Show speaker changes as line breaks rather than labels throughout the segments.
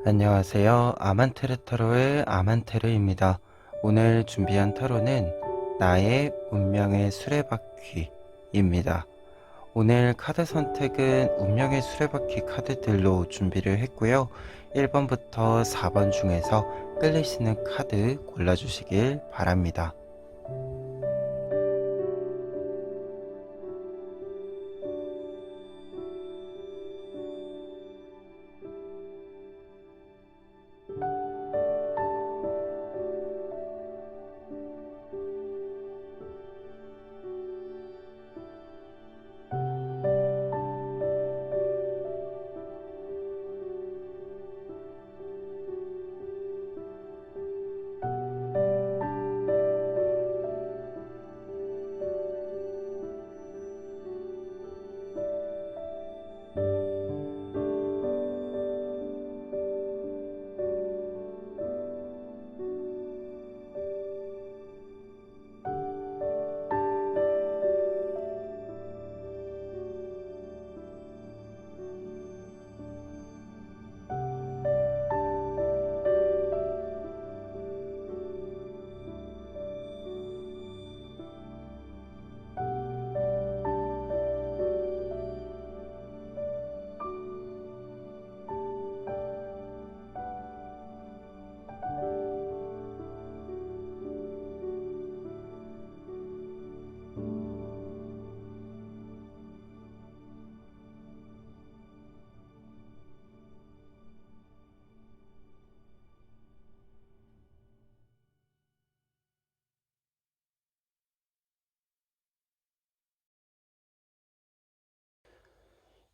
안녕하세요. 아만테르 타로의 아만테르입니다. 오늘 준비한 타로는 나의 운명의 수레바퀴입니다. 오늘 카드 선택은 운명의 수레바퀴 카드들로 준비를 했고요. 1번부터 4번 중에서 끌리시는 카드 골라주시길 바랍니다.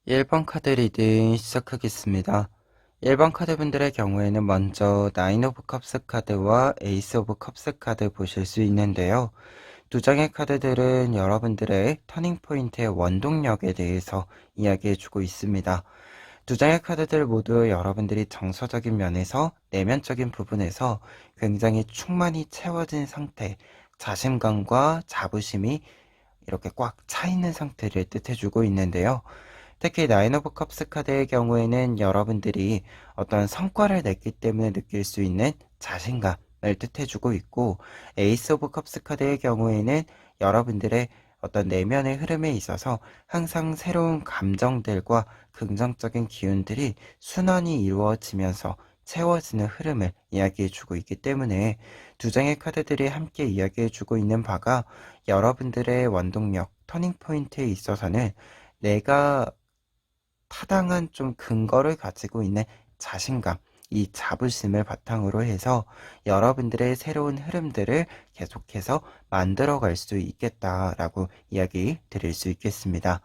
1번 카드 리딩 시작하겠습니다. 1번 카드분들의 경우에는 먼저 나인 오브 컵스 카드와 에이스 오브 컵스 카드 보실 수 있는데요. 두 장의 카드들은 여러분들의 터닝포인트의 원동력에 대해서 이야기해주고 있습니다. 두 장의 카드들 모두 여러분들이 정서적인 면에서 내면적인 부분에서 굉장히 충만히 채워진 상태, 자신감과 자부심이 이렇게 꽉 차 있는 상태를 뜻해주고 있는데요. 특히 나인 오브 컵스 카드의 경우에는 여러분들이 어떤 성과를 냈기 때문에 느낄 수 있는 자신감을 뜻해주고 있고, 에이스 오브 컵스 카드의 경우에는 여러분들의 어떤 내면의 흐름에 있어서 항상 새로운 감정들과 긍정적인 기운들이 순환이 이루어지면서 채워지는 흐름을 이야기해주고 있기 때문에 두 장의 카드들이 함께 이야기해주고 있는 바가 여러분들의 원동력, 터닝포인트에 있어서는 내가 타당한 좀 근거를 가지고 있는 자신감, 이 자부심을 바탕으로 해서 여러분들의 새로운 흐름들을 계속해서 만들어갈 수 있겠다라고 이야기 드릴 수 있겠습니다.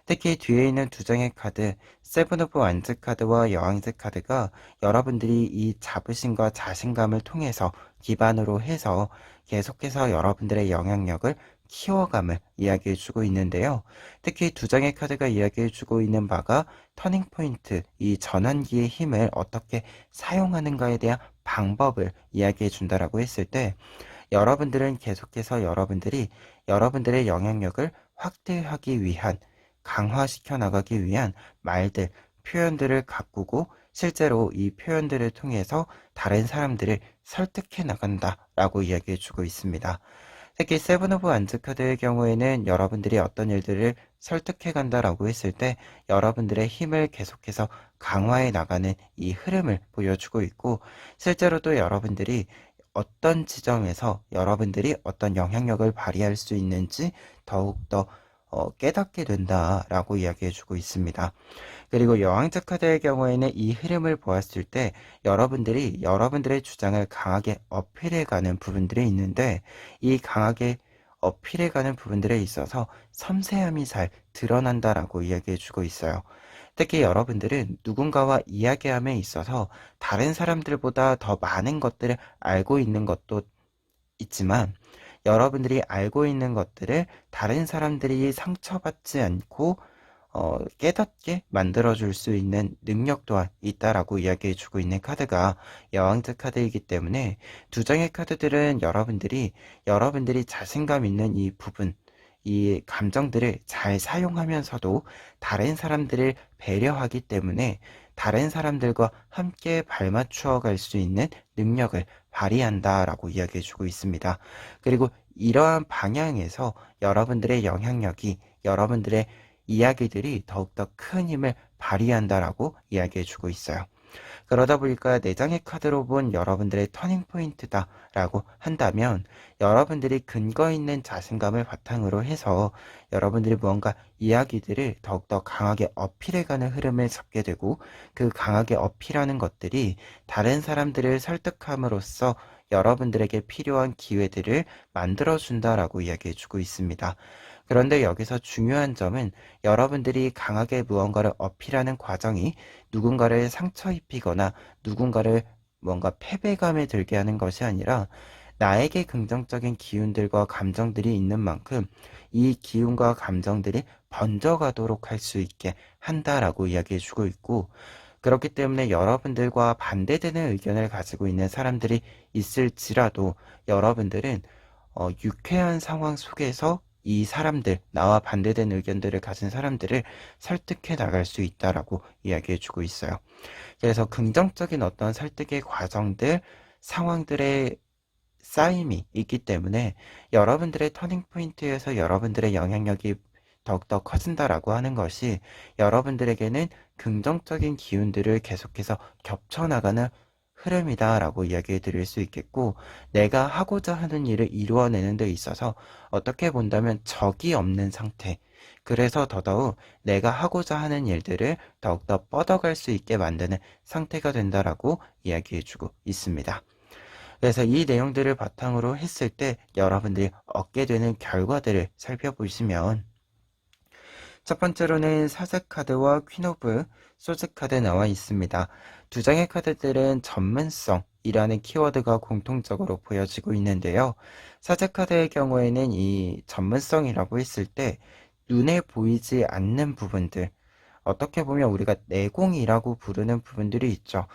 특히 뒤에 있는 두 장의 카드, 세븐 오브 완즈 카드와 여왕즈 카드가 여러분들이 이 자부심과 자신감을 통해서 기반으로 해서 계속해서 여러분들의 영향력을 키워감을 이야기해주고 있는데요. 특히 두 장의 카드가 이야기해주고 있는 바가 터닝포인트, 이 전환기의 힘을 어떻게 사용하는가에 대한 방법을 이야기해준다라고 했을 때 여러분들은 계속해서 여러분들의 영향력을 확대하기 위한 강화시켜 나가기 위한 말들, 표현들을 가꾸고 실제로 이 표현들을 통해서 다른 사람들을 설득해 나간다라고 이야기해 주고 있습니다. 특히 세븐 오브 완즈 카드의 경우에는 여러분들이 어떤 일들을 설득해 간다라고 했을 때 여러분들의 힘을 계속해서 강화해 나가는 이 흐름을 보여주고 있고, 실제로도 여러분들이 어떤 지점에서 여러분들이 어떤 영향력을 발휘할 수 있는지 더욱더 깨닫게 된다라고 이야기해주고 있습니다. 그리고 여왕자 카드의 경우에는 이 흐름을 보았을 때 여러분들이 여러분들의 주장을 강하게 어필해가는 부분들이 있는데, 이 강하게 어필해가는 부분들에 있어서 섬세함이 잘 드러난다라고 이야기해주고 있어요. 특히 여러분들은 누군가와 이야기함에 있어서 다른 사람들보다 더 많은 것들을 알고 있는 것도 있지만, 여러분들이 알고 있는 것들을 다른 사람들이 상처받지 않고 깨닫게 만들어줄 수 있는 능력 또한 있다라고 이야기해주고 있는 카드가 여왕즈 카드이기 때문에 두 장의 카드들은 여러분들이 자신감 있는 이 부분, 이 감정들을 잘 사용하면서도 다른 사람들을 배려하기 때문에 다른 사람들과 함께 발맞추어 갈 수 있는 능력을 발휘한다라고 이야기해주고 있습니다. 그리고 이러한 방향에서 여러분들의 영향력이, 여러분들의 이야기들이 더욱더 큰 힘을 발휘한다라고 이야기해주고 있어요. 그러다 보니까 내장의 카드로 본 여러분들의 터닝포인트다 라고 한다면, 여러분들이 근거 있는 자신감을 바탕으로 해서 여러분들이 무언가 이야기들을 더욱더 강하게 어필해가는 흐름을 잡게 되고, 그 강하게 어필하는 것들이 다른 사람들을 설득함으로써 여러분들에게 필요한 기회들을 만들어준다라고 이야기해주고 있습니다. 그런데 여기서 중요한 점은, 여러분들이 강하게 무언가를 어필하는 과정이 누군가를 상처 입히거나 누군가를 뭔가 패배감에 들게 하는 것이 아니라, 나에게 긍정적인 기운들과 감정들이 있는 만큼 이 기운과 감정들이 번져가도록 할 수 있게 한다라고 이야기해 주고 있고, 그렇기 때문에 여러분들과 반대되는 의견을 가지고 있는 사람들이 있을지라도, 여러분들은 유쾌한 상황 속에서 이 사람들, 나와 반대되는 의견들을 가진 사람들을 설득해 나갈 수 있다라고 이야기해 주고 있어요. 그래서 긍정적인 어떤 설득의 과정들, 상황들의 쌓임이 있기 때문에 여러분들의 터닝포인트에서 여러분들의 영향력이 더욱더 커진다라고 하는 것이, 여러분들에게는 긍정적인 기운들을 계속해서 겹쳐나가는 흐름이다라고 이야기해 드릴 수 있겠고, 내가 하고자 하는 일을 이루어내는 데 있어서 어떻게 본다면 적이 없는 상태, 그래서 더더욱 내가 하고자 하는 일들을 더욱더 뻗어갈 수 있게 만드는 상태가 된다라고 이야기해 주고 있습니다. 그래서 이 내용들을 바탕으로 했을 때 여러분들이 얻게 되는 결과들을 살펴보시면, 첫 번째로는 사제 카드와 퀸 오브 소즈 카드 나와 있습니다. 두 장의 카드들은 전문성이라는 키워드가 공통적으로 보여지고 있는데요. 사제 카드의 경우에는 이 전문성이라고 했을 때 눈에 보이지 않는 부분들, 어떻게 보면 우리가 내공이라고 부르는 부분들이 있죠.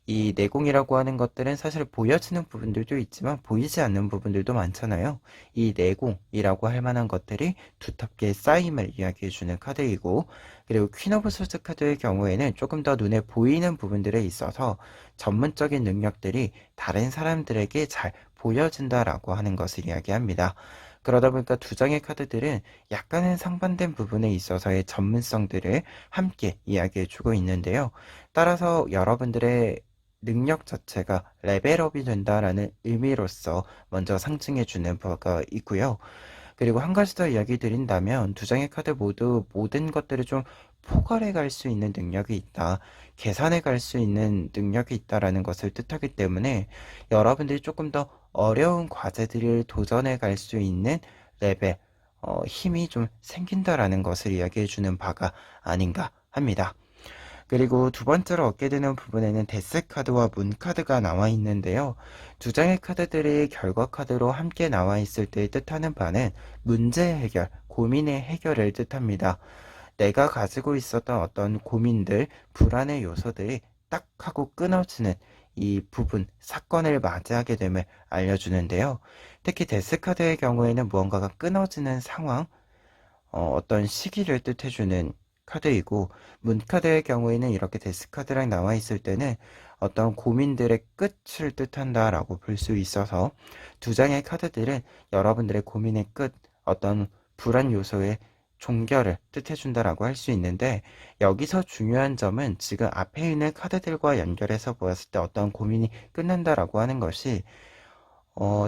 이 내공이라고 하는 것들은 사실 보여지는 부분들도 있지만 보이지 않는 부분들도 많잖아요. 이 내공이라고 할 만한 것들이 두텁게 쌓임을 이야기해주는 카드이고, 그리고 퀸 오브 소드 카드의 경우에는 조금 더 눈에 보이는 부분들에 있어서 전문적인 능력들이 다른 사람들에게 잘 보여진다라고 하는 것을 이야기합니다. 그러다 보니까 두 장의 카드들은 약간은 상반된 부분에 있어서의 전문성들을 함께 이야기해주고 있는데요. 따라서 여러분들의 능력 자체가 레벨업이 된다라는 의미로서 먼저 상징해주는 바가 있고요. 그리고 한 가지 더 이야기 드린다면, 두 장의 카드 모두 모든 것들을 좀 포괄해 갈 수 있는 능력이 있다, 계산해 갈 수 있는 능력이 있다라는 것을 뜻하기 때문에, 여러분들이 조금 더 어려운 과제들을 도전해 갈 수 있는 레벨, 힘이 좀 생긴다라는 것을 이야기해 주는 바가 아닌가 합니다. 그리고 두 번째로 얻게 되는 부분에는 데스 카드와 문 카드가 나와 있는데요. 두 장의 카드들이 결과 카드로 함께 나와 있을 때 뜻하는 바는 문제 해결, 고민의 해결을 뜻합니다. 내가 가지고 있었던 어떤 고민들, 불안의 요소들이 딱 하고 끊어지는 이 부분, 사건을 맞이하게 됨을 알려주는데요. 특히 데스 카드의 경우에는 무언가가 끊어지는 상황, 어떤 시기를 뜻해주는 카드이고, 문카드의 경우에는 이렇게 데스카드랑 나와 있을 때는 어떤 고민들의 끝을 뜻한다라고 볼 수 있어서, 두 장의 카드들은 여러분들의 고민의 끝, 어떤 불안 요소의 종결을 뜻해준다라고 할 수 있는데, 여기서 중요한 점은 지금 앞에 있는 카드들과 연결해서 보았을 때 어떤 고민이 끝난다라고 하는 것이,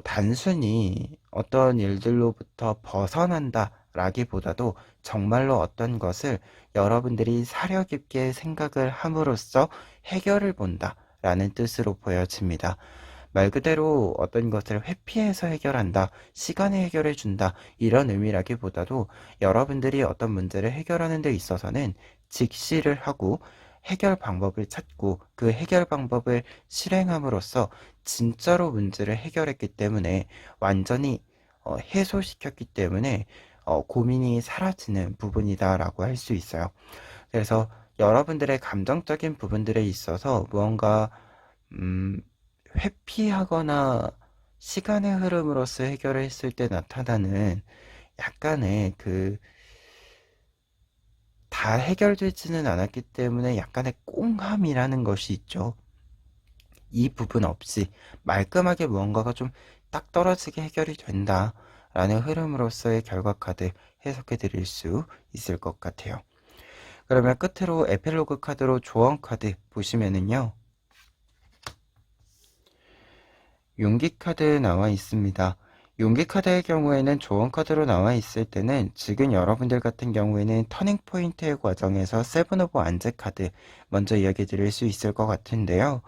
단순히 어떤 일들로부터 벗어난다 라기보다도 정말로 어떤 것을 여러분들이 사려 깊게 생각을 함으로써 해결을 본다 라는 뜻으로 보여집니다. 말 그대로 어떤 것을 회피해서 해결한다, 시간에 해결해 준다, 이런 의미라기보다도 여러분들이 어떤 문제를 해결하는 데 있어서는 직시를 하고 해결 방법을 찾고, 그 해결 방법을 실행함으로써 진짜로 문제를 해결했기 때문에, 완전히 해소시켰기 때문에 고민이 사라지는 부분이다라고 할 수 있어요. 그래서 여러분들의 감정적인 부분들에 있어서 무언가 음, 회피하거나 시간의 흐름으로서 해결을 했을 때 나타나는 약간의 그 잘 해결되지는 않았기 때문에 약간의 꽁함이라는 것이 있죠. 이 부분 없이 말끔하게 무언가가 좀 딱 떨어지게 해결이 된다라는 흐름으로서의 결과 카드 해석해 드릴 수 있을 것 같아요. 그러면 끝으로 에필로그 카드로 조언 카드 보시면은요. 용기 카드 나와 있습니다. 용기 카드의 경우에는 조언 카드로 나와 있을 때는 지금 여러분들 같은 경우에는 터닝 포인트의 과정에서 세븐 오브 안제 카드 먼저 이야기 드릴 수 있을 것 같은데요.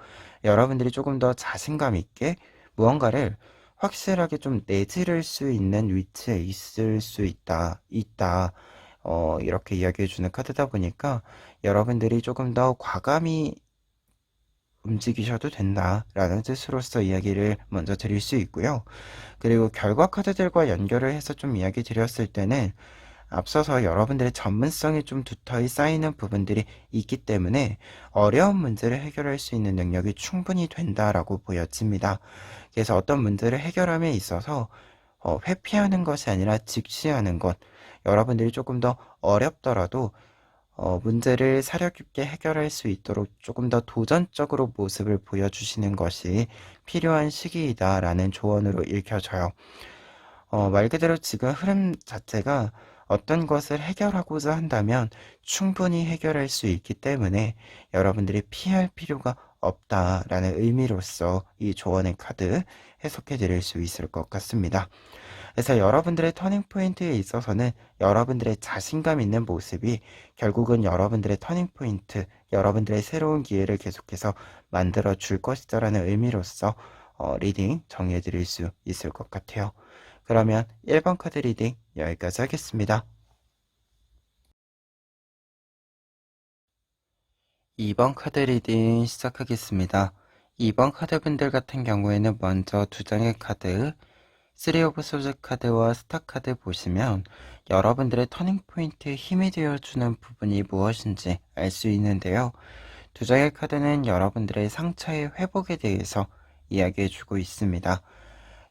여러분들이 조금 더 자신감 있게 무언가를 확실하게 좀 내지를 수 있는 위치에 있을 수 있다. 이렇게 이야기해 주는 카드다 보니까 여러분들이 조금 더 과감히 움직이셔도 된다라는 뜻으로서 이야기를 먼저 드릴 수 있고요. 그리고 결과 카드들과 연결을 해서 좀 이야기 드렸을 때는 앞서서 여러분들의 전문성이 좀 두터이 쌓이는 부분들이 있기 때문에 어려운 문제를 해결할 수 있는 능력이 충분히 된다라고 보여집니다. 그래서 어떤 문제를 해결함에 있어서 회피하는 것이 아니라 직시하는 것, 여러분들이 조금 더 어렵더라도 문제를 사려 깊게 해결할 수 있도록 조금 더 도전적으로 모습을 보여주시는 것이 필요한 시기이다라는 조언으로 읽혀져요. 말 그대로 지금 흐름 자체가 어떤 것을 해결하고자 한다면 충분히 해결할 수 있기 때문에 여러분들이 피할 필요가 없다라는 의미로서 이 조언의 카드 해석해 드릴 수 있을 것 같습니다. 그래서 여러분들의 터닝 포인트에 있어서는 여러분들의 자신감 있는 모습이 결국은 여러분들의 터닝 포인트, 여러분들의 새로운 기회를 계속해서 만들어 줄 것이다라는 의미로서 리딩 정리해 드릴 수 있을 것 같아요. 그러면 1번 카드 리딩 여기까지 하겠습니다. 2번 카드 리딩 시작하겠습니다. 2번 카드분들 같은 경우에는 먼저 두 장의 카드, 3 오브 소드 카드와 스타 카드 보시면 여러분들의 터닝 포인트에 힘이 되어주는 부분이 무엇인지 알 수 있는데요. 두 장의 카드는 여러분들의 상처의 회복에 대해서 이야기해주고 있습니다.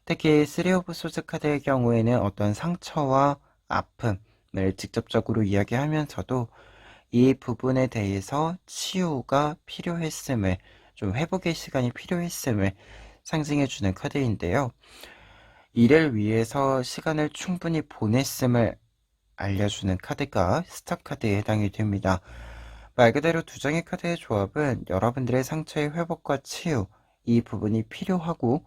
특히 3 오브 소드 카드의 경우에는 어떤 상처와 아픔을 직접적으로 이야기하면서도 이 부분에 대해서 치유가 필요했음을, 좀 회복의 시간이 필요했음을 상징해주는 카드인데요. 이를 위해서 시간을 충분히 보냈음을 알려주는 카드가 스타 카드에 해당이 됩니다. 말 그대로 두 장의 카드의 조합은 여러분들의 상처의 회복과 치유, 이 부분이 필요하고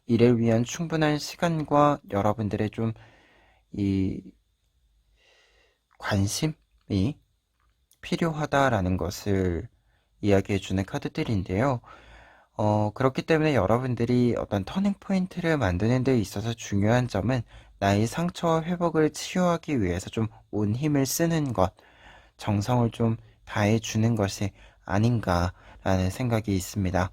이를 위한 충분한 시간과 여러분들의 좀 이 관심이 필요하다라는 것을 이야기해주는 카드들인데요. 그렇기 때문에 여러분들이 어떤 터닝 포인트를 만드는 데 있어서 중요한 점은 나의 상처와 회복을 치유하기 위해서 좀 온 힘을 쓰는 것, 정성을 좀 다해주는 것이 아닌가라는 생각이 있습니다.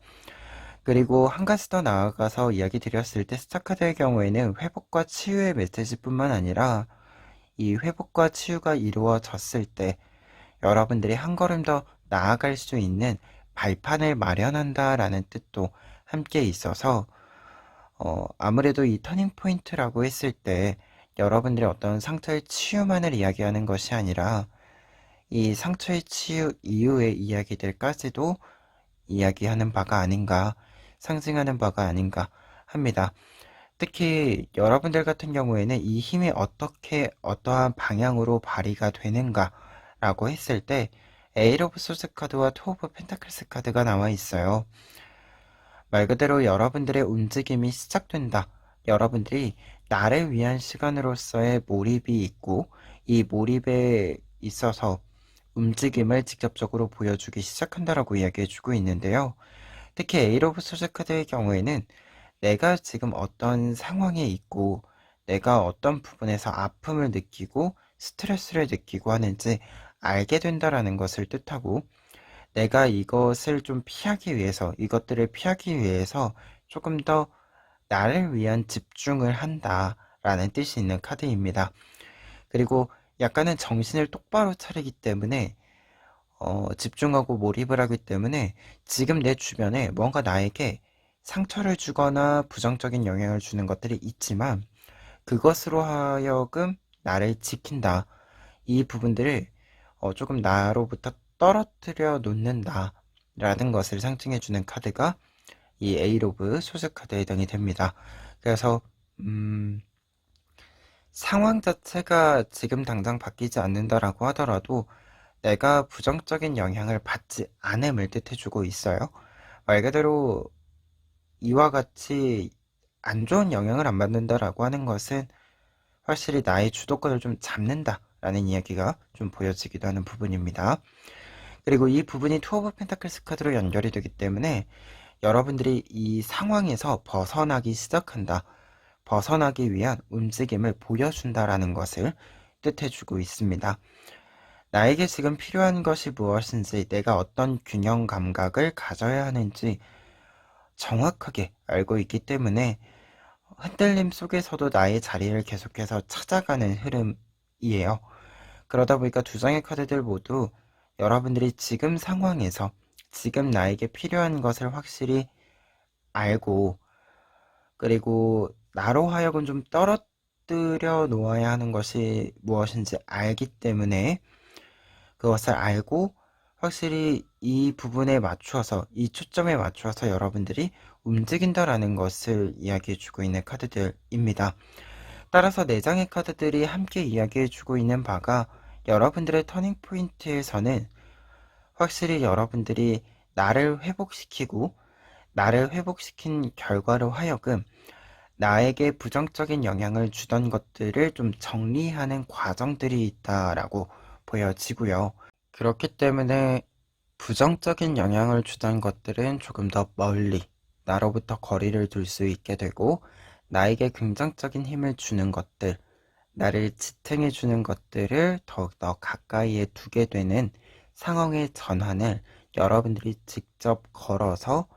그리고 한 가지 더 나아가서 이야기 드렸을 때 스타카드의 경우에는 회복과 치유의 메시지뿐만 아니라 이 회복과 치유가 이루어졌을 때 여러분들이 한 걸음 더 나아갈 수 있는 발판을 마련한다라는 뜻도 함께 있어서 아무래도 이 터닝 포인트라고 했을 때 여러분들의 어떤 상처의 치유만을 이야기하는 것이 아니라 이 상처의 치유 이후의 이야기들까지도 이야기하는 바가 아닌가, 상징하는 바가 아닌가 합니다. 특히 여러분들 같은 경우에는 이 힘이 어떻게 어떠한 방향으로 발휘가 되는가라고 했을 때 에잇 오브 소드 카드와 투 오브 펜타클스 카드가 나와 있어요. 말 그대로 여러분들의 움직임이 시작된다. 여러분들이 나를 위한 시간으로서의 몰입이 있고 이 몰입에 있어서 움직임을 직접적으로 보여주기 시작한다라고 이야기해주고 있는데요. 특히 에잇 오브 소드 카드의 경우에는 내가 지금 어떤 상황에 있고 내가 어떤 부분에서 아픔을 느끼고 스트레스를 느끼고 하는지 알게 된다라는 것을 뜻하고 내가 이것을 좀 피하기 위해서, 이것들을 피하기 위해서 조금 더 나를 위한 집중을 한다라는 뜻이 있는 카드입니다. 그리고 약간은 정신을 똑바로 차리기 때문에 집중하고 몰입을 하기 때문에 지금 내 주변에 뭔가 나에게 상처를 주거나 부정적인 영향을 주는 것들이 있지만 그것으로 하여금 나를 지킨다. 이 부분들을 조금 나로부터 떨어뜨려 놓는다 라는 것을 상징해주는 카드가 이 에잇 오브 소드 카드에 해당이 됩니다. 그래서 상황 자체가 지금 당장 바뀌지 않는다라고 하더라도 내가 부정적인 영향을 받지 않음을 뜻해주고 있어요. 말 그대로 이와 같이 안 좋은 영향을 안 받는다라고 하는 것은 확실히 나의 주도권을 좀 잡는다라는 이야기가 좀 보여지기도 하는 부분입니다. 그리고 이 부분이 투 오브 펜타클스 카드로 연결이 되기 때문에 여러분들이 이 상황에서 벗어나기 시작한다, 벗어나기 위한 움직임을 보여준다라는 것을 뜻해주고 있습니다. 나에게 지금 필요한 것이 무엇인지, 내가 어떤 균형 감각을 가져야 하는지 정확하게 알고 있기 때문에 흔들림 속에서도 나의 자리를 계속해서 찾아가는 흐름이에요. 그러다 보니까 두 장의 카드들 모두 여러분들이 지금 상황에서 지금 나에게 필요한 것을 확실히 알고, 그리고 나로 하여금 좀 떨어뜨려 놓아야 하는 것이 무엇인지 알기 때문에 그것을 알고 확실히 이 부분에 맞추어서, 이 초점에 맞추어서 여러분들이 움직인다라는 것을 이야기해주고 있는 카드들입니다. 따라서 4장의 카드들이 함께 이야기해주고 있는 바가 여러분들의 터닝 포인트에서는 확실히 여러분들이 나를 회복시키고, 나를 회복시킨 결과로 하여금 나에게 부정적인 영향을 주던 것들을 좀 정리하는 과정들이 있다라고 보여지고요. 그렇기 때문에 부정적인 영향을 주던 것들은 조금 더 멀리 나로부터 거리를 둘 수 있게 되고, 나에게 긍정적인 힘을 주는 것들, 나를 지탱해 주는 것들을 더욱더 가까이에 두게 되는 상황의 전환을 여러분들이 직접 걸어서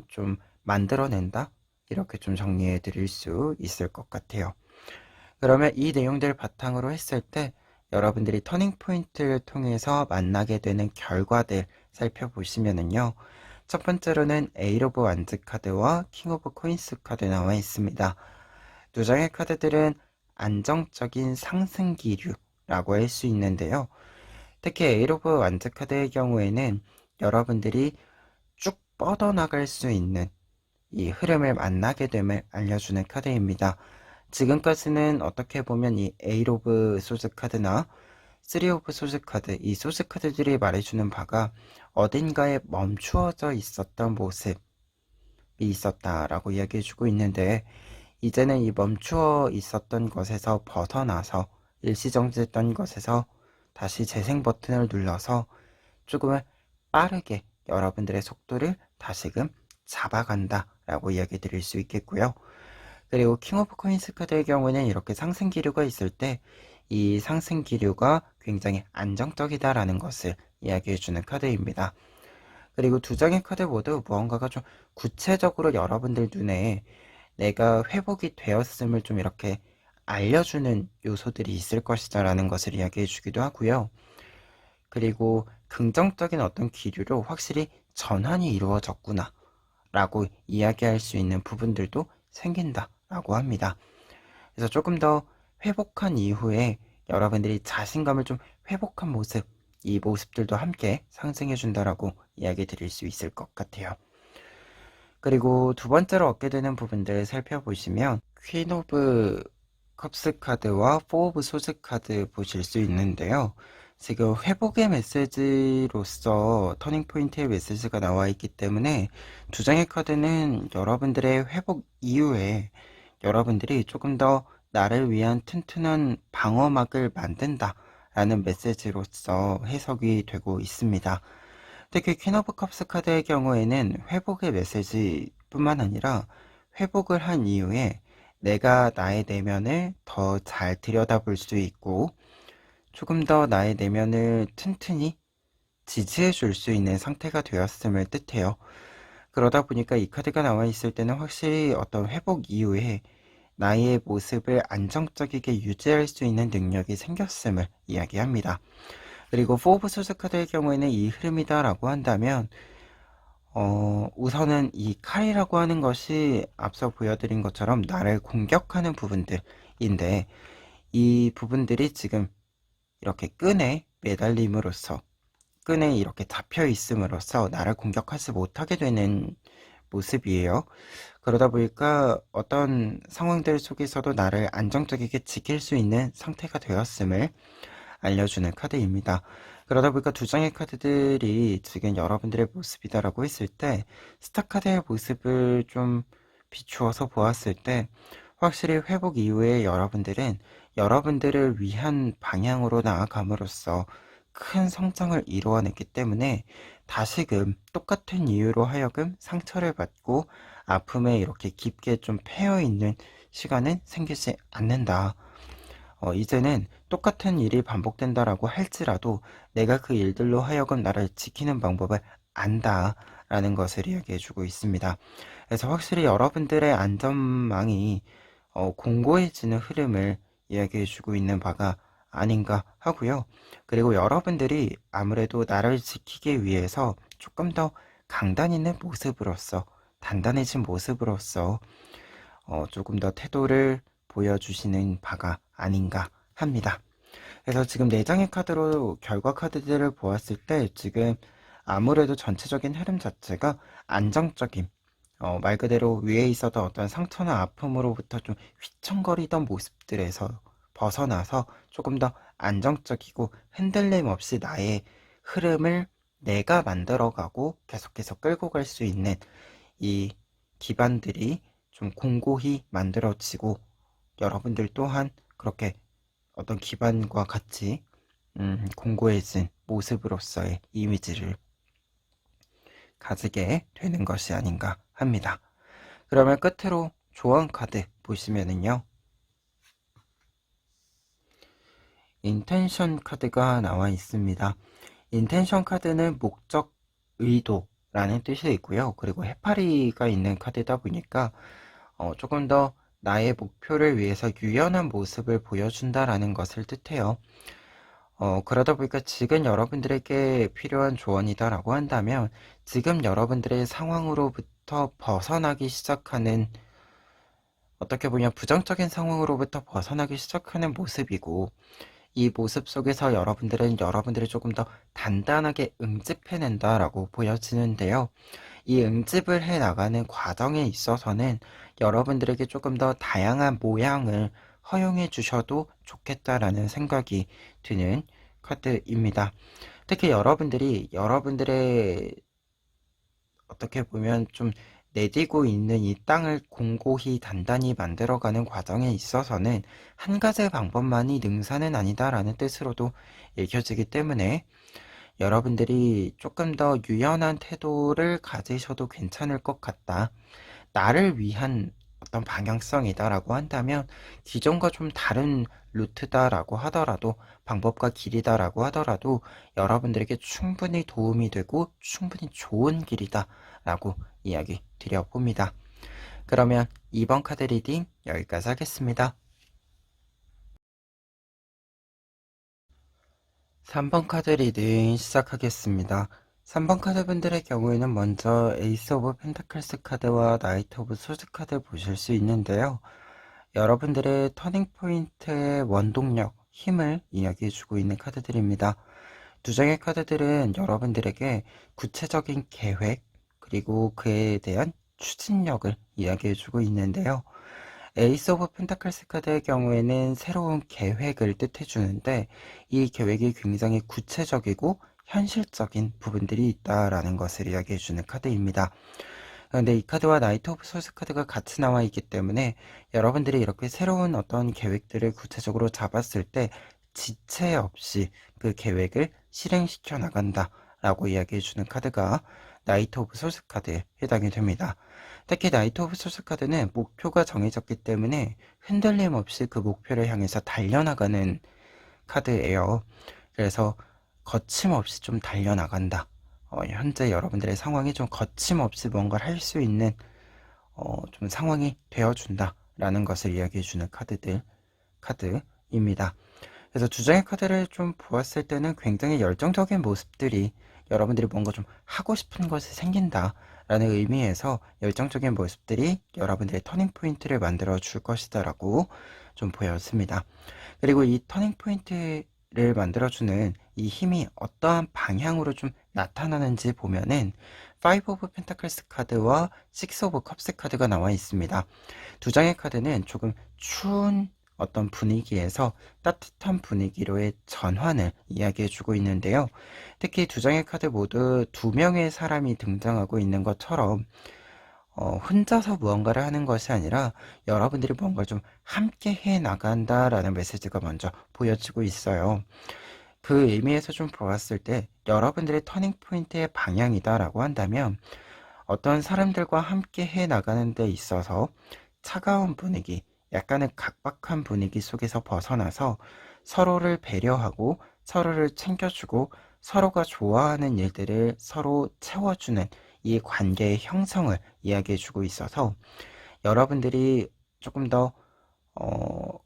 좀 만들어낸다, 이렇게 좀 정리해 드릴 수 있을 것 같아요. 그러면 이 내용들을 바탕으로 했을 때 여러분들이 터닝 포인트를 통해서 만나게 되는 결과들 살펴보시면은요, 첫 번째로는 에잇 오브 완즈 카드와 킹 오브 코인스 카드 나와 있습니다. 두 장의 카드들은 안정적인 상승 기류라고 할 수 있는데요. 특히 에잇 오브 완즈 카드의 경우에는 여러분들이 쭉 뻗어나갈 수 있는 이 흐름을 만나게 됨을 알려주는 카드입니다. 지금까지는 어떻게 보면 이 에잇 오브 소드 카드나 3 오브 소드 카드, 이 소드 카드들이 말해주는 바가 어딘가에 멈추어져 있었던 모습이 있었다라고 이야기해주고 있는데, 이제는 이 멈추어 있었던 것에서 벗어나서 일시정지했던 것에서 다시 재생 버튼을 눌러서 조금 빠르게 여러분들의 속도를 다시금 잡아간다 라고 이야기 드릴 수 있겠고요. 그리고 킹 오브 코인스 카드의 경우는 이렇게 상승 기류가 있을 때 이 상승 기류가 굉장히 안정적이다라는 것을 이야기해주는 카드입니다. 그리고 두 장의 카드 모두 무언가가 좀 구체적으로 여러분들 눈에 내가 회복이 되었음을 좀 이렇게 알려주는 요소들이 있을 것이다 라는 것을 이야기해 주기도 하고요. 그리고 긍정적인 어떤 기류로 확실히 전환이 이루어졌구나 라고 이야기할 수 있는 부분들도 생긴다 라고 합니다. 그래서 조금 더 회복한 이후에 여러분들이 자신감을 좀 회복한 모습, 이 모습들도 함께 상승해 준다라고 이야기 드릴 수 있을 것 같아요. 그리고 두 번째로 얻게 되는 부분들 살펴보시면 퀸 오브 컵스 카드와 4 오브 소드 카드 보실 수 있는데요. 지금 회복의 메시지로서 터닝 포인트의 메시지가 나와 있기 때문에 두 장의 카드는 여러분들의 회복 이후에 여러분들이 조금 더 나를 위한 튼튼한 방어막을 만든다 라는 메시지로서 해석이 되고 있습니다. 특히 퀸 오브 컵스 카드의 경우에는 회복의 메시지 뿐만 아니라 회복을 한 이후에 내가 나의 내면을 더 잘 들여다볼 수 있고 조금 더 나의 내면을 튼튼히 지지해 줄 수 있는 상태가 되었음을 뜻해요. 그러다 보니까 이 카드가 나와 있을 때는 확실히 어떤 회복 이후에 나의 모습을 안정적이게 유지할 수 있는 능력이 생겼음을 이야기합니다. 그리고 4 오브 소드 카드의 경우에는 이 흐름이다 라고 한다면 우선은 이 칼이라고 하는 것이 앞서 보여드린 것처럼 나를 공격하는 부분들인데, 이 부분들이 지금 이렇게 끈에 매달림으로써 끈에 이렇게 잡혀 있음으로써 나를 공격하지 못하게 되는 모습이에요. 그러다 보니까 어떤 상황들 속에서도 나를 안정적이게 지킬 수 있는 상태가 되었음을 알려주는 카드입니다. 그러다 보니까 두 장의 카드들이 지금 여러분들의 모습이다라고 했을 때 스타 카드의 모습을 좀 비추어서 보았을 때 확실히 회복 이후에 여러분들은 여러분들을 위한 방향으로 나아감으로써 큰 성장을 이루어냈기 때문에 다시금 똑같은 이유로 하여금 상처를 받고 아픔에 이렇게 깊게 좀 패여있는 시간은 생기지 않는다. 이제는 똑같은 일이 반복된다라고 할지라도 내가 그 일들로 하여금 나를 지키는 방법을 안다라는 것을 이야기해주고 있습니다. 그래서 확실히 여러분들의 안전망이 공고해지는 흐름을 이야기해주고 있는 바가 아닌가 하고요. 그리고 여러분들이 아무래도 나를 지키기 위해서 조금 더 강단 있는 모습으로서 단단해진 모습으로서 조금 더 태도를 보여주시는 바가 아닌가 합니다. 그래서 지금 4장의 카드로 결과 카드들을 보았을 때 지금 아무래도 전체적인 흐름 자체가 안정적인 말 그대로 위에 있었던 어떤 상처나 아픔으로부터 좀 휘청거리던 모습들에서 벗어나서 조금 더 안정적이고 흔들림 없이 나의 흐름을 내가 만들어가고 계속해서 끌고 갈 수 있는 이 기반들이 좀 공고히 만들어지고 여러분들 또한 그렇게 어떤 기반과 같이 공고해진 모습으로서의 이미지를 가지게 되는 것이 아닌가 합니다. 그러면 끝으로 조언 카드 보시면은요. 인텐션 카드가 나와 있습니다. 인텐션 카드는 목적, 의도라는 뜻이 있고요. 그리고 해파리가 있는 카드다 보니까 조금 더 나의 목표를 위해서 유연한 모습을 보여준다라는 것을 뜻해요. 그러다 보니까 지금 여러분들에게 필요한 조언이다라고 한다면 지금 여러분들의 상황으로부터 벗어나기 시작하는 어떻게 보면 부정적인 상황으로부터 벗어나기 시작하는 모습이고 이 모습 속에서 여러분들은 여러분들이 조금 더 단단하게 응집해낸다라고 보여지는데요. 이 응집을 해 나가는 과정에 있어서는 여러분들에게 조금 더 다양한 모양을 허용해 주셔도 좋겠다라는 생각이 드는 카드입니다. 특히 여러분들이 여러분들의 어떻게 보면 좀 내디고 있는 이 땅을 공고히 단단히 만들어가는 과정에 있어서는 한 가지 방법만이 능사는 아니다라는 뜻으로도 읽혀지기 때문에 여러분들이 조금 더 유연한 태도를 가지셔도 괜찮을 것 같다. 나를 위한 어떤 방향성이다라고 한다면 기존과 좀 다른 루트다라고 하더라도 방법과 길이다라고 하더라도 여러분들에게 충분히 도움이 되고 충분히 좋은 길이다라고 이야기 드려봅니다. 그러면 이번 카드 리딩 여기까지 하겠습니다. 3번 카드 리딩 시작하겠습니다. 3번 카드 분들의 경우에는 먼저 에이스 오브 펜타클스 카드와 나이트 오브 소드 카드 보실 수 있는데요. 여러분들의 터닝 포인트의 원동력, 힘을 이야기해주고 있는 카드들입니다. 두 장의 카드들은 여러분들에게 구체적인 계획, 그리고 그에 대한 추진력을 이야기해주고 있는데요. 에이스 오브 펜타클스 카드의 경우에는 새로운 계획을 뜻해주는데 이 계획이 굉장히 구체적이고 현실적인 부분들이 있다라는 것을 이야기해주는 카드입니다. 그런데 이 카드와 나이트 오브 소스 카드가 같이 나와 있기 때문에 여러분들이 이렇게 새로운 어떤 계획들을 구체적으로 잡았을 때 지체 없이 그 계획을 실행시켜 나간다 라고 이야기해주는 카드가 나이트 오브 소스 카드에 해당이 됩니다. 특히 나이트 오브 소스 카드는 목표가 정해졌기 때문에 흔들림 없이 그 목표를 향해서 달려나가는 카드예요. 그래서 거침없이 좀 달려나간다. 현재 여러분들의 상황이 좀 거침없이 뭔가를 할 수 있는 좀 상황이 되어준다 라는 것을 이야기해주는 카드입니다. 그래서 두 장의 카드를 좀 보았을 때는 굉장히 열정적인 모습들이 여러분들이 뭔가 좀 하고 싶은 것이 생긴다 라는 의미에서 열정적인 모습들이 여러분들의 터닝 포인트를 만들어 줄 것이다 라고 좀 보였습니다. 그리고 이 터닝 포인트를 만들어주는 이 힘이 어떠한 방향으로 좀 나타나는지 보면은 5 오브 펜타클스 카드와 6 오브 컵스 카드가 나와 있습니다. 두 장의 카드는 조금 추운 어떤 분위기에서 따뜻한 분위기로의 전환을 이야기해주고 있는데요. 특히 두 장의 카드 모두 두 명의 사람이 등장하고 있는 것처럼 혼자서 무언가를 하는 것이 아니라 여러분들이 무언가를 좀 함께 해 나간다라는 메시지가 먼저 보여지고 있어요. 그 의미에서 좀 보았을 때 여러분들의 터닝 포인트의 방향이다라고 한다면 어떤 사람들과 함께 해 나가는 데 있어서 차가운 분위기, 약간의 각박한 분위기 속에서 벗어나서 서로를 배려하고 서로를 챙겨주고 서로가 좋아하는 일들을 서로 채워주는 이 관계의 형성을 이야기해주고 있어서 여러분들이 조금 더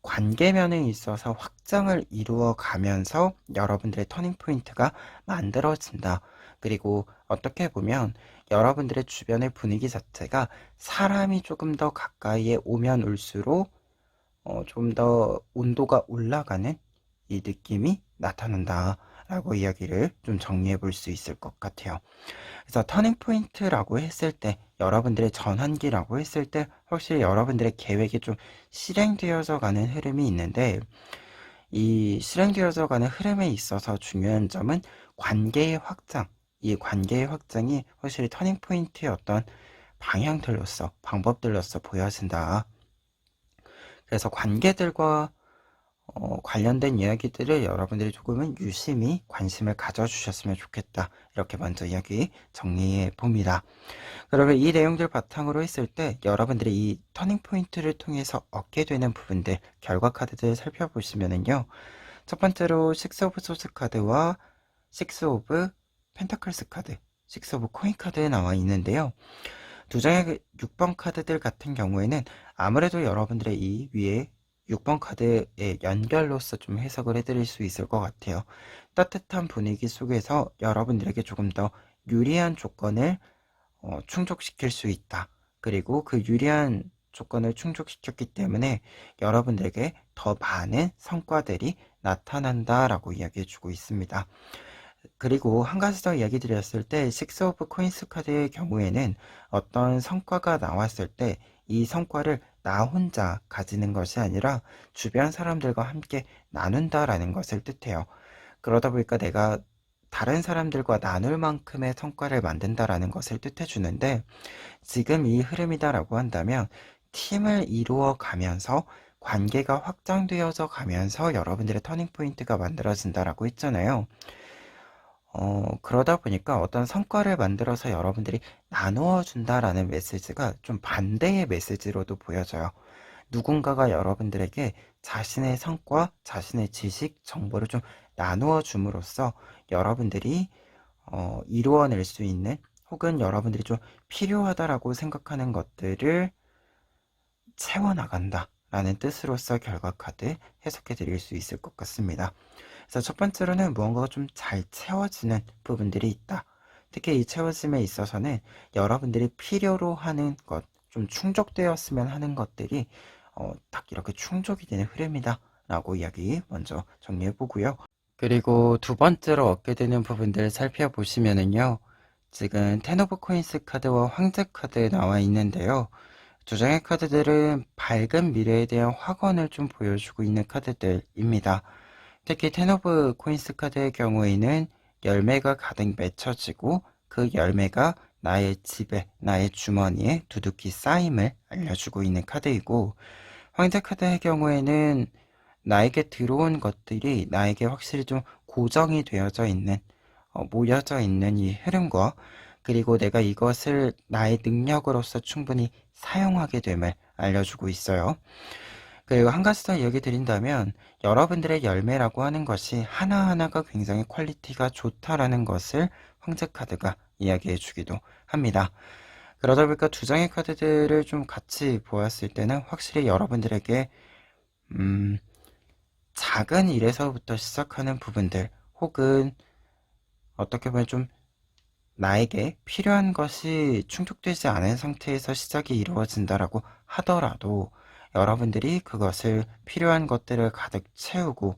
관계면에 있어서 확장을 이루어 가면서 여러분들의 터닝 포인트가 만들어진다. 그리고 어떻게 보면 여러분들의 주변의 분위기 자체가 사람이 조금 더 가까이에 오면 올수록 좀 더 온도가 올라가는 이 느낌이 나타난다. 라고 이야기를 좀 정리해 볼 수 있을 것 같아요. 그래서 터닝 포인트라고 했을 때 여러분들의 전환기라고 했을 때 확실히 여러분들의 계획이 좀 실행되어져 가는 흐름이 있는데 이 실행되어져 가는 흐름에 있어서 중요한 점은 관계의 확장, 이 관계의 확장이 확실히 터닝 포인트의 어떤 방향들로서 방법들로서 보여진다. 그래서 관계들과 관련된 이야기들을 여러분들이 조금은 유심히 관심을 가져주셨으면 좋겠다. 이렇게 먼저 이야기 정리해 봅니다. 그러면 이 내용들 바탕으로 했을 때 여러분들이 이 터닝 포인트를 통해서 얻게 되는 부분들, 결과 카드들 살펴보시면은요. 첫 번째로 6 오브 소스 카드와 6 오브 펜타클스 카드, 6 오브 코인 카드에 나와 있는데요. 두 장의 6번 카드들 같은 경우에는 아무래도 여러분들의 이 위에 6번 카드의 연결로서 좀 해석을 해드릴 수 있을 것 같아요. 따뜻한 분위기 속에서 여러분들에게 조금 더 유리한 조건을 충족시킬 수 있다. 그리고 그 유리한 조건을 충족시켰기 때문에 여러분들에게 더 많은 성과들이 나타난다라고 이야기해주고 있습니다. 그리고 한 가지 더 이야기 드렸을 때 6 오브 코인스 카드의 경우에는 어떤 성과가 나왔을 때 이 성과를 나 혼자 가지는 것이 아니라 주변 사람들과 함께 나눈다라는 것을 뜻해요. 그러다 보니까 내가 다른 사람들과 나눌 만큼의 성과를 만든다라는 것을 뜻해 주는데 지금 이 흐름이다라고 한다면 팀을 이루어 가면서 관계가 확장되어져 가면서 여러분들의 터닝 포인트가 만들어진다라고 했잖아요. 그러다 보니까 어떤 성과를 만들어서 여러분들이 나누어 준다라는 메시지가 좀 반대의 메시지로도 보여져요. 누군가가 여러분들에게 자신의 성과, 자신의 지식, 정보를 좀 나누어 줌으로써 여러분들이 이루어낼 수 있는 혹은 여러분들이 좀 필요하다라고 생각하는 것들을 채워나간다 라는 뜻으로서 결과 카드 해석해 드릴 수 있을 것 같습니다. 그래서 첫 번째로는 무언가가 좀 잘 채워지는 부분들이 있다. 특히 이 채워짐에 있어서는 여러분들이 필요로 하는 것, 좀 충족되었으면 하는 것들이 딱 이렇게 충족이 되는 흐름이다 라고 이야기 먼저 정리해 보고요. 그리고 두 번째로 얻게 되는 부분들을 살펴보시면은요. 지금 텐 오브 코인스 카드와 황제 카드에 나와 있는데요. 두 장의 카드들은 밝은 미래에 대한 확언을 좀 보여주고 있는 카드들입니다. 특히 텐 오브 코인스 카드의 경우에는 열매가 가득 맺혀지고 그 열매가 나의 집에, 나의 주머니에 두둑히 쌓임을 알려주고 있는 카드이고 황제 카드의 경우에는 나에게 들어온 것들이 나에게 확실히 좀 고정이 되어져 있는 모여져 있는 이 흐름과 그리고 내가 이것을 나의 능력으로서 충분히 사용하게 됨을 알려주고 있어요. 그리고 한 가지 더 이야기 드린다면 여러분들의 열매라고 하는 것이 하나하나가 굉장히 퀄리티가 좋다라는 것을 황제 카드가 이야기해 주기도 합니다. 그러다 보니까 두 장의 카드들을 좀 같이 보았을 때는 확실히 여러분들에게 작은 일에서부터 시작하는 부분들 혹은 어떻게 보면 좀 나에게 필요한 것이 충족되지 않은 상태에서 시작이 이루어진다라고 하더라도 여러분들이 그것을 필요한 것들을 가득 채우고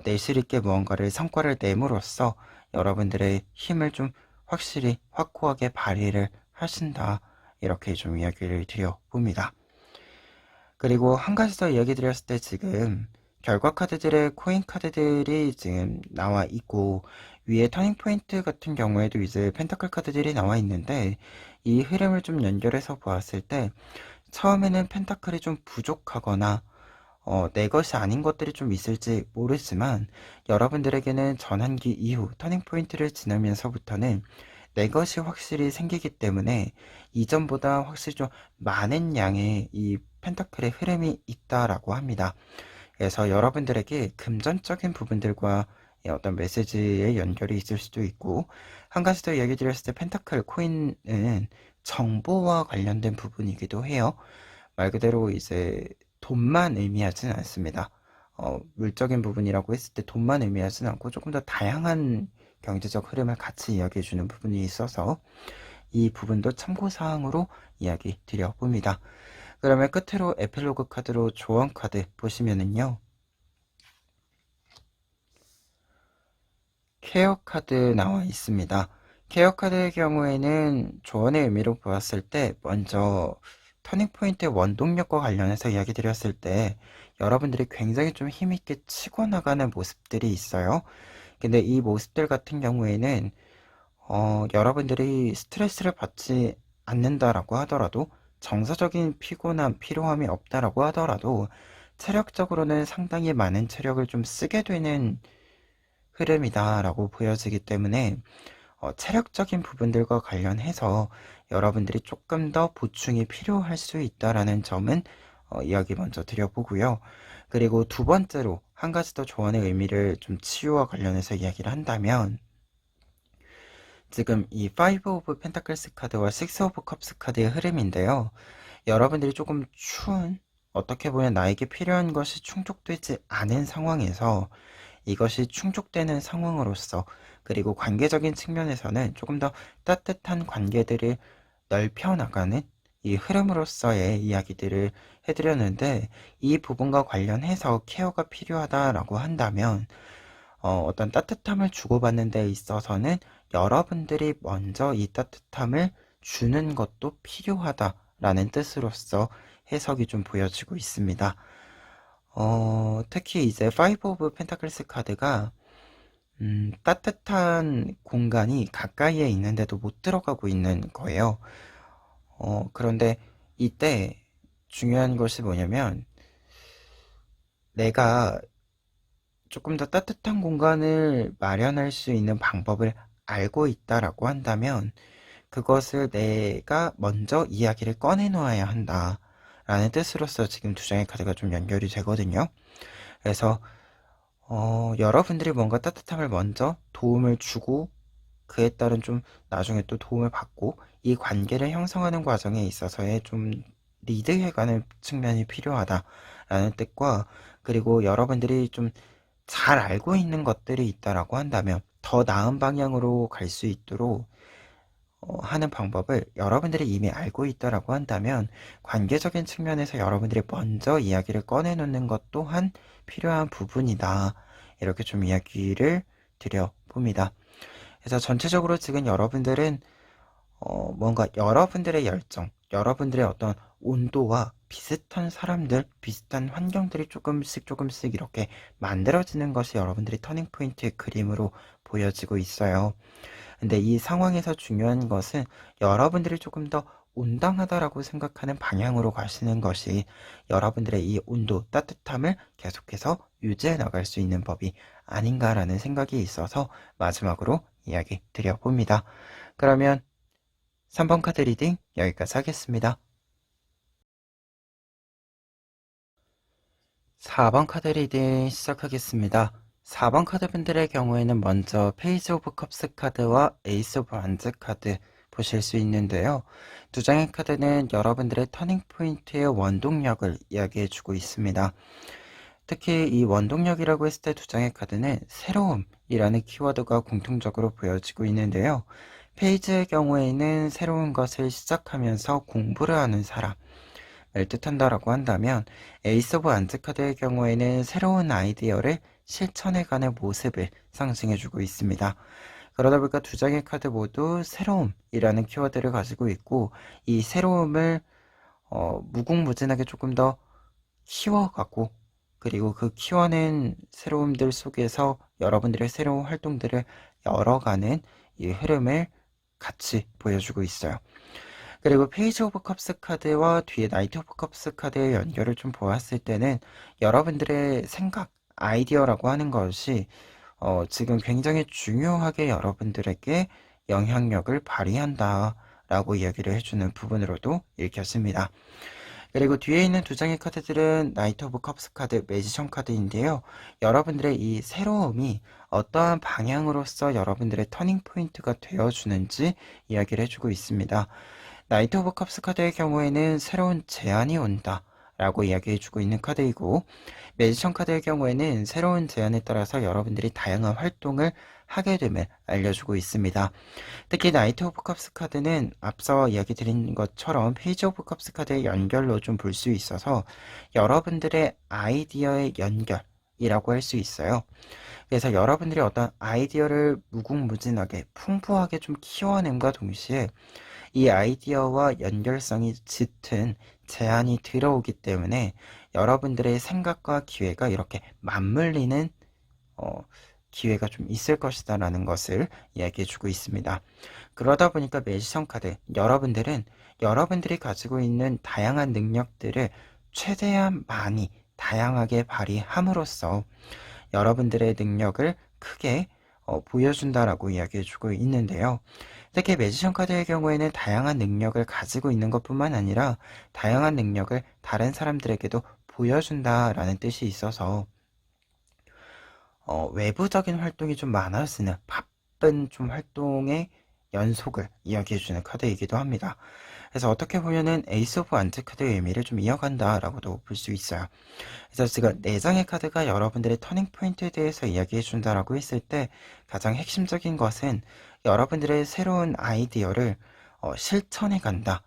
내실 있게 무언가를 성과를 내므로써 여러분들의 힘을 좀 확실히 확고하게 발휘를 하신다. 이렇게 좀 이야기를 드려봅니다. 그리고 한 가지 더 이야기 드렸을 때 지금 결과 카드들의 코인 카드들이 지금 나와 있고 위에 터닝 포인트 같은 경우에도 이제 펜타클 카드들이 나와 있는데 이 흐름을 좀 연결해서 보았을 때 처음에는 펜타클이 좀 부족하거나 내 것이 아닌 것들이 좀 있을지 모르지만 여러분들에게는 전환기 이후 터닝 포인트를 지나면서부터는 내 것이 확실히 생기기 때문에 이전보다 확실히 좀 많은 양의 이 펜타클의 흐름이 있다라고 합니다. 그래서 여러분들에게 금전적인 부분들과 어떤 메시지의 연결이 있을 수도 있고 한 가지 더 얘기 드렸을 때 펜타클 코인은 정보와 관련된 부분이기도 해요. 말 그대로 이제 돈만 의미하진 않습니다. 물적인 부분이라고 했을 때 돈만 의미하진 않고 조금 더 다양한 경제적 흐름을 같이 이야기해주는 부분이 있어서 이 부분도 참고사항으로 이야기 드려봅니다. 그러면 끝으로 에필로그 카드로 조언 카드 보시면은요. 케어 카드 나와 있습니다. 케어 카드의 경우에는 조언의 의미로 보았을 때 먼저 터닝포인트의 원동력과 관련해서 이야기 드렸을 때 여러분들이 굉장히 좀 힘있게 치고 나가는 모습들이 있어요. 근데 이 모습들 같은 경우에는 여러분들이 스트레스를 받지 않는다라고 하더라도 정서적인 피곤함, 피로함이 없다라고 하더라도 체력적으로는 상당히 많은 체력을 좀 쓰게 되는 흐름이다라고 보여지기 때문에 체력적인 부분들과 관련해서 여러분들이 조금 더 보충이 필요할 수 있다라는 점은 이야기 먼저 드려보고요. 그리고 두 번째로 한 가지 더 조언의 의미를 좀 치유와 관련해서 이야기를 한다면 지금 이 5 오브 펜타클스 카드와 6 오브 컵스 카드의 흐름인데요. 여러분들이 조금 추운 어떻게 보면 나에게 필요한 것이 충족되지 않은 상황에서 이것이 충족되는 상황으로서 그리고 관계적인 측면에서는 조금 더 따뜻한 관계들을 넓혀 나가는 이 흐름으로서의 이야기들을 해드렸는데 이 부분과 관련해서 케어가 필요하다라고 한다면 어떤 따뜻함을 주고받는 데 있어서는 여러분들이 먼저 이 따뜻함을 주는 것도 필요하다라는 뜻으로서 해석이 좀 보여지고 있습니다. 특히 이제 5 오브 펜타클스 카드가 따뜻한 공간이 가까이에 있는데도 못 들어가고 있는 거예요. 그런데 이때 중요한 것이 뭐냐면 내가 조금 더 따뜻한 공간을 마련할 수 있는 방법을 알고 있다라고 한다면 그것을 내가 먼저 이야기를 꺼내 놓아야 한다 라는 뜻으로서 지금 두 장의 카드가 좀 연결이 되거든요. 그래서 여러분들이 뭔가 따뜻함을 먼저 도움을 주고 그에 따른 좀 나중에 또 도움을 받고 이 관계를 형성하는 과정에 있어서의 좀 리드해가는 측면이 필요하다라는 뜻과 그리고 여러분들이 좀 잘 알고 있는 것들이 있다라고 한다면 더 나은 방향으로 갈 수 있도록 하는 방법을 여러분들이 이미 알고 있다라고 한다면 관계적인 측면에서 여러분들이 먼저 이야기를 꺼내놓는 것 또한 필요한 부분이다. 이렇게 좀 이야기를 드려봅니다. 그래서 전체적으로 지금 여러분들은 뭔가 여러분들의 열정, 여러분들의 어떤 온도와 비슷한 사람들, 비슷한 환경들이 조금씩 이렇게 만들어지는 것이 여러분들이 터닝포인트의 그림으로 보여지고 있어요. 근데 이 상황에서 중요한 것은 여러분들이 조금 더 온당하다라고 생각하는 방향으로 가시는 것이 여러분들의 이 온도, 따뜻함을 계속해서 유지해 나갈 수 있는 법이 아닌가라는 생각이 있어서 마지막으로 이야기 드려봅니다. 그러면 3번 카드 리딩 여기까지 하겠습니다. 4번 카드 리딩 시작하겠습니다. 4번 카드 분들의 경우에는 먼저 페이지 오브 컵스 카드와 에이스 오브 완즈 카드 보실 수 있는데요. 두 장의 카드는 여러분들의 터닝 포인트의 원동력을 이야기해 주고 있습니다. 특히 이 원동력이라고 했을 때 두 장의 카드는 새로움이라는 키워드가 공통적으로 보여지고 있는데요. 페이지의 경우에는 새로운 것을 시작하면서 공부를 하는 사람을 뜻한다라고 한다면 에이스 오브 안즈 카드의 경우에는 새로운 아이디어를 실천해가는 모습을 상징해주고 있습니다. 그러다 보니까 두 장의 카드 모두 새로움이라는 키워드를 가지고 있고, 이 새로움을 무궁무진하게 조금 더 키워가고, 그리고 그 키워낸 새로움들 속에서 여러분들의 새로운 활동들을 열어가는 이 흐름을 같이 보여주고 있어요. 그리고 페이지 오브 컵스 카드와 뒤에 나이트 오브 컵스 카드의 연결을 좀 보았을 때는 여러분들의 생각, 아이디어라고 하는 것이 지금 굉장히 중요하게 여러분들에게 영향력을 발휘한다 라고 이야기를 해주는 부분으로도 읽혔습니다. 그리고 뒤에 있는 두 장의 카드들은 나이트 오브 컵스 카드, 매지션 카드인데요. 여러분들의 이 새로움이 어떠한 방향으로서 여러분들의 터닝 포인트가 되어주는지 이야기를 해주고 있습니다. 나이트 오브 컵스 카드의 경우에는 새로운 제안이 온다 라고 이야기해주고 있는 카드이고, 매지션 카드의 경우에는 새로운 제안에 따라서 여러분들이 다양한 활동을 하게 됨을 알려주고 있습니다. 특히 나이트 오브 컵스 카드는 앞서 이야기 드린 것처럼 페이지 오브 컵스 카드의 연결로 좀 볼 수 있어서 여러분들의 아이디어의 연결이라고 할 수 있어요. 그래서 여러분들이 어떤 아이디어를 무궁무진하게 풍부하게 좀 키워냄과 동시에 이 아이디어와 연결성이 짙은 제안이 들어오기 때문에 여러분들의 생각과 기회가 이렇게 맞물리는 기회가 좀 있을 것이다 라는 것을 이야기해 주고 있습니다. 그러다 보니까 매지션 카드, 여러분들은 여러분들이 가지고 있는 다양한 능력들을 최대한 많이 다양하게 발휘함으로써 여러분들의 능력을 크게 보여준다라고 이야기해 주고 있는데요. 특히 매지션 카드의 경우에는 다양한 능력을 가지고 있는 것뿐만 아니라 다양한 능력을 다른 사람들에게도 보여준다라는 뜻이 있어서 외부적인 활동이 좀 많아지는 바쁜 좀 활동의 연속을 이야기해주는 카드이기도 합니다. 그래서 어떻게 보면은 에이스 오브 완즈 카드의 의미를 좀 이어간다라고도 볼 수 있어요. 그래서 지금 4장의 카드가 여러분들의 터닝 포인트에 대해서 이야기해준다라고 했을 때 가장 핵심적인 것은 여러분들의 새로운 아이디어를 실천해 간다.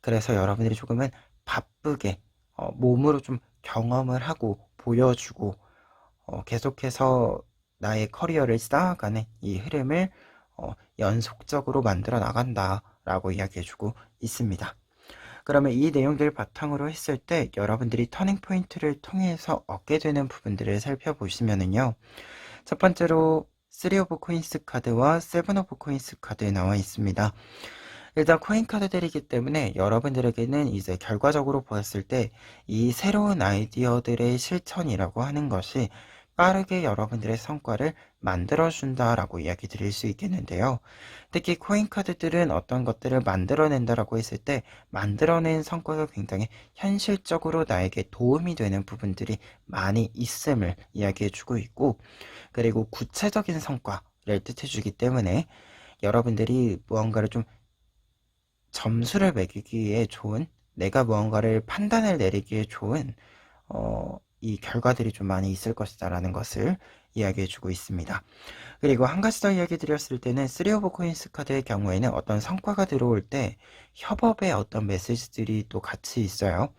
그래서 여러분들이 조금은 바쁘게 몸으로 좀 경험을 하고 보여주고 계속해서 나의 커리어를 쌓아가는 이 흐름을 연속적으로 만들어 나간다라고 이야기해주고 있습니다. 그러면 이 내용들을 바탕으로 했을 때 여러분들이 터닝 포인트를 통해서 얻게 되는 부분들을 살펴보시면은요. 첫 번째로 3 오브 코인스 카드와 7 오브 코인스 카드에 나와 있습니다. 일단 코인 카드들이기 때문에 여러분들에게는 이제 결과적으로 보았을 때 이 새로운 아이디어들의 실천이라고 하는 것이 빠르게 여러분들의 성과를 만들어준다라고 이야기 드릴 수 있겠는데요. 특히 코인 카드들은 어떤 것들을 만들어낸다라고 했을 때 만들어낸 성과가 굉장히 현실적으로 나에게 도움이 되는 부분들이 많이 있음을 이야기해주고 있고, 그리고 구체적인 성과를 뜻해주기 때문에 여러분들이 무언가를 좀 점수를 매기기에 좋은, 내가 무언가를 판단을 내리기에 좋은 이 결과들이 좀 많이 있을 것이다 라는 것을 이야기해주고 있습니다. 그리고 한 가지 더 이야기 드렸을 때는 3 오브 코인스 카드의 경우에는 어떤 성과가 들어올 때 협업의 어떤 메시지들이 또 같이 있어요.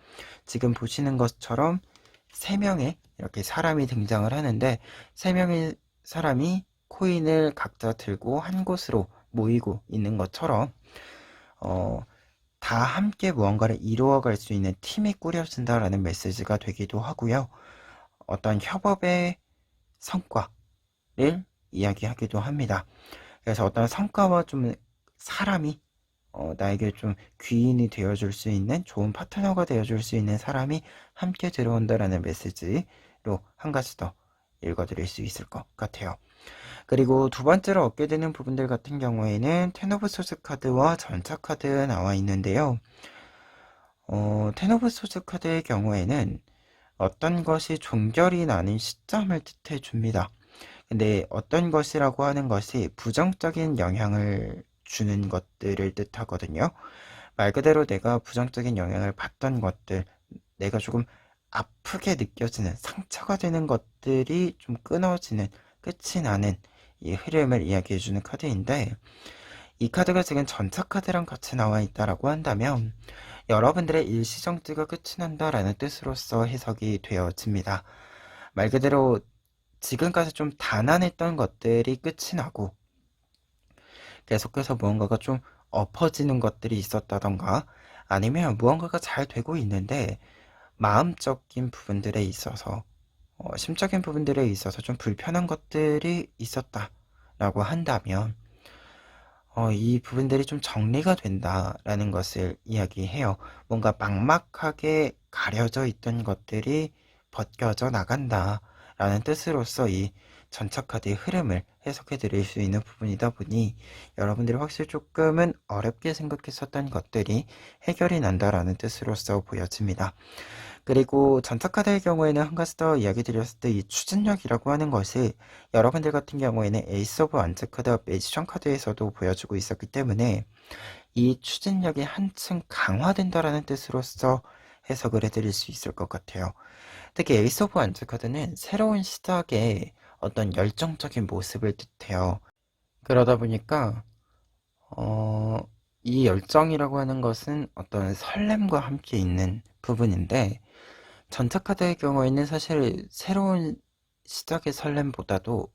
지금 보시는 것처럼 3명의 이렇게 사람이 등장을 하는데 3명의 사람이 코인을 각자 들고 한 곳으로 모이고 있는 것처럼 다 함께 무언가를 이루어갈 수 있는 팀이 꾸려진다라는 메시지가 되기도 하고요. 어떤 협업의 성과를 이야기하기도 합니다. 그래서 어떤 성과와 좀 사람이 나에게 좀 귀인이 되어줄 수 있는 좋은 파트너가 되어줄 수 있는 사람이 함께 들어온다라는 메시지로 한 가지 더 읽어드릴 수 있을 것 같아요. 그리고 두 번째로 얻게 되는 부분들 같은 경우에는 텐 오브 소스 카드와 전차 카드 나와 있는데요. 텐 오브 소스 카드의 경우에는 어떤 것이 종결이 나는 시점을 뜻해 줍니다. 근데 어떤 것이라고 하는 것이 부정적인 영향을 주는 것들을 뜻하거든요. 말 그대로 내가 부정적인 영향을 받던 것들, 내가 조금 아프게 느껴지는 상처가 되는 것들이 좀 끊어지는, 끝이 나는 이 흐름을 이야기해주는 카드인데, 이 카드가 지금 전차 카드랑 같이 나와 있다라고 한다면 여러분들의 일시정지가 끝이 난다라는 뜻으로서 해석이 되어집니다. 말 그대로 지금까지 좀 단안했던 것들이 끝이 나고 계속해서 무언가가 좀 엎어지는 것들이 있었다던가 아니면 무언가가 잘 되고 있는데 마음적인 부분들에 있어서 심적인 부분들에 있어서 좀 불편한 것들이 있었다라고 한다면 이 부분들이 좀 정리가 된다라는 것을 이야기해요. 뭔가 막막하게 가려져 있던 것들이 벗겨져 나간다라는 뜻으로서 이 전차 카드의 흐름을 해석해 드릴 수 있는 부분이다 보니 여러분들이 확실히 조금은 어렵게 생각했었던 것들이 해결이 난다라는 뜻으로서 보여집니다. 그리고 전차카드의 경우에는 한 가지 더 이야기 드렸을 때 이 추진력이라고 하는 것이 여러분들 같은 경우에는 에이스 오브 완즈 카드와 매지션 카드에서도 보여주고 있었기 때문에 이 추진력이 한층 강화된다라는 뜻으로서 해석을 해드릴 수 있을 것 같아요. 특히 에이스 오브 완즈 카드는 새로운 시작의 어떤 열정적인 모습을 뜻해요. 그러다 보니까 이 열정이라고 하는 것은 어떤 설렘과 함께 있는 부분인데 전차 카드의 경우에는 사실 새로운 시작의 설렘보다도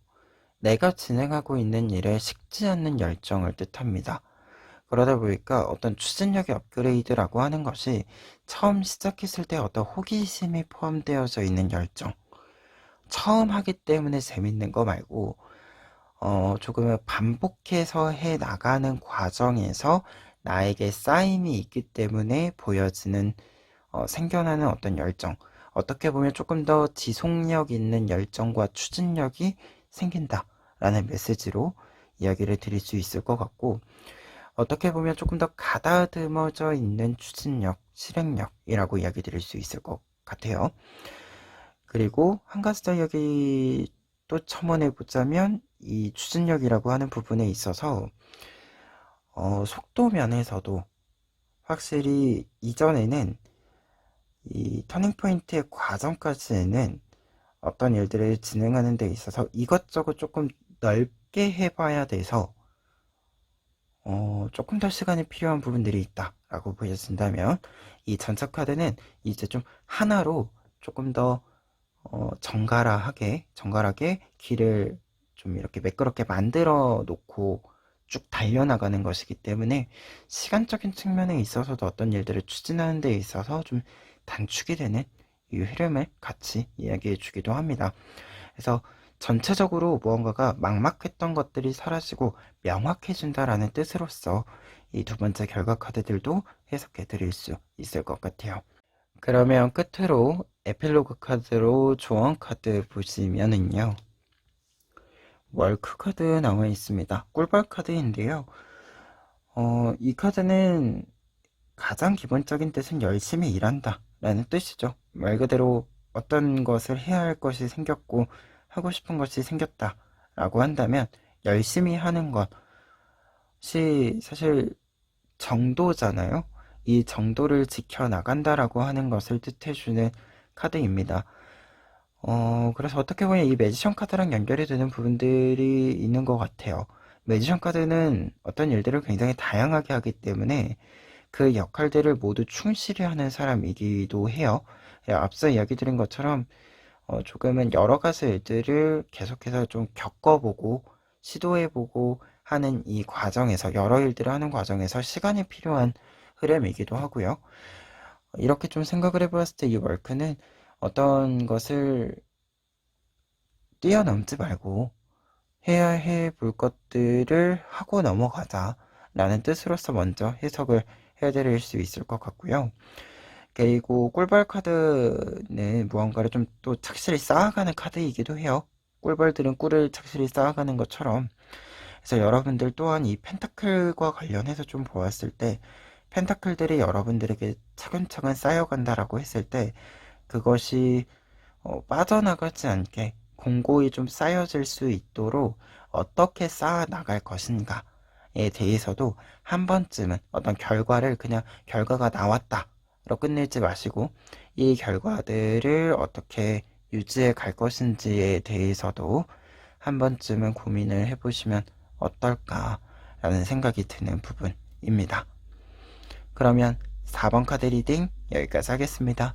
내가 진행하고 있는 일에 식지 않는 열정을 뜻합니다. 그러다 보니까 어떤 추진력의 업그레이드라고 하는 것이 처음 시작했을 때 어떤 호기심이 포함되어져 있는 열정. 처음 하기 때문에 재밌는 거 말고 조금 반복해서 해 나가는 과정에서 나에게 쌓임이 있기 때문에 보여지는 생겨나는 어떤 열정. 어떻게 보면 조금 더 지속력 있는 열정과 추진력이 생긴다라는 메시지로 이야기를 드릴 수 있을 것 같고, 어떻게 보면 조금 더 가다듬어져 있는 추진력, 실행력이라고 이야기 드릴 수 있을 것 같아요. 그리고 한 가지 더 이야기 또 첨언해 보자면, 이 추진력이라고 하는 부분에 있어서, 속도 면에서도 확실히 이전에는 이 터닝포인트의 과정까지는 어떤 일들을 진행하는 데 있어서 이것저것 조금 넓게 해봐야 돼서 조금 더 시간이 필요한 부분들이 있다라고 보여진다면 이 전차 카드는 이제 좀 하나로 조금 더 정갈하게 길을 좀 이렇게 매끄럽게 만들어 놓고 쭉 달려나가는 것이기 때문에 시간적인 측면에 있어서도 어떤 일들을 추진하는 데 있어서 좀 단축이 되는 이 흐름을 같이 이야기해 주기도 합니다. 그래서 전체적으로 무언가가 막막했던 것들이 사라지고 명확해진다라는 뜻으로서 이 두 번째 결과 카드들도 해석해 드릴 수 있을 것 같아요. 그러면 끝으로 에필로그 카드로 조언 카드 보시면은요. 월크 카드 나와 있습니다. 꿀벌 카드인데요. 이 카드는 가장 기본적인 뜻은 열심히 일한다 라는 뜻이죠. 말 그대로 어떤 것을 해야 할 것이 생겼고 하고 싶은 것이 생겼다 라고 한다면 열심히 하는 것이 사실 정도잖아요. 이 정도를 지켜나간다라고 하는 것을 뜻해주는 카드입니다. 그래서 어떻게 보면 이 매지션 카드랑 연결이 되는 부분들이 있는 것 같아요. 매지션 카드는 어떤 일들을 굉장히 다양하게 하기 때문에 그 역할들을 모두 충실히 하는 사람이기도 해요. 앞서 이야기 드린 것처럼 조금은 여러 가지 일들을 계속해서 좀 겪어보고 시도해보고 하는 이 과정에서 여러 일들을 하는 과정에서 시간이 필요한 흐름이기도 하고요. 이렇게 좀 생각을 해보았을 때 이 월크는 어떤 것을 뛰어넘지 말고 해야 해 볼 것들을 하고 넘어가자 라는 뜻으로서 먼저 해석을 해드릴 수 있을 것 같고요. 그리고 꿀벌 카드는 무언가를 좀 또 착실히 쌓아가는 카드이기도 해요. 꿀벌들은 꿀을 착실히 쌓아가는 것처럼. 그래서 여러분들 또한 이 펜타클과 관련해서 좀 보았을 때 펜타클들이 여러분들에게 차근차근 쌓여간다라고 했을 때 그것이 빠져나가지 않게 공고히 좀 쌓여질 수 있도록 어떻게 쌓아 나갈 것인가에 대해서도 한 번쯤은 어떤 결과를 그냥 결과가 나왔다로 끝내지 마시고 이 결과들을 어떻게 유지해 갈 것인지에 대해서도 한 번쯤은 고민을 해보시면 어떨까라는 생각이 드는 부분입니다. 그러면 4번 카드 리딩 여기까지 하겠습니다.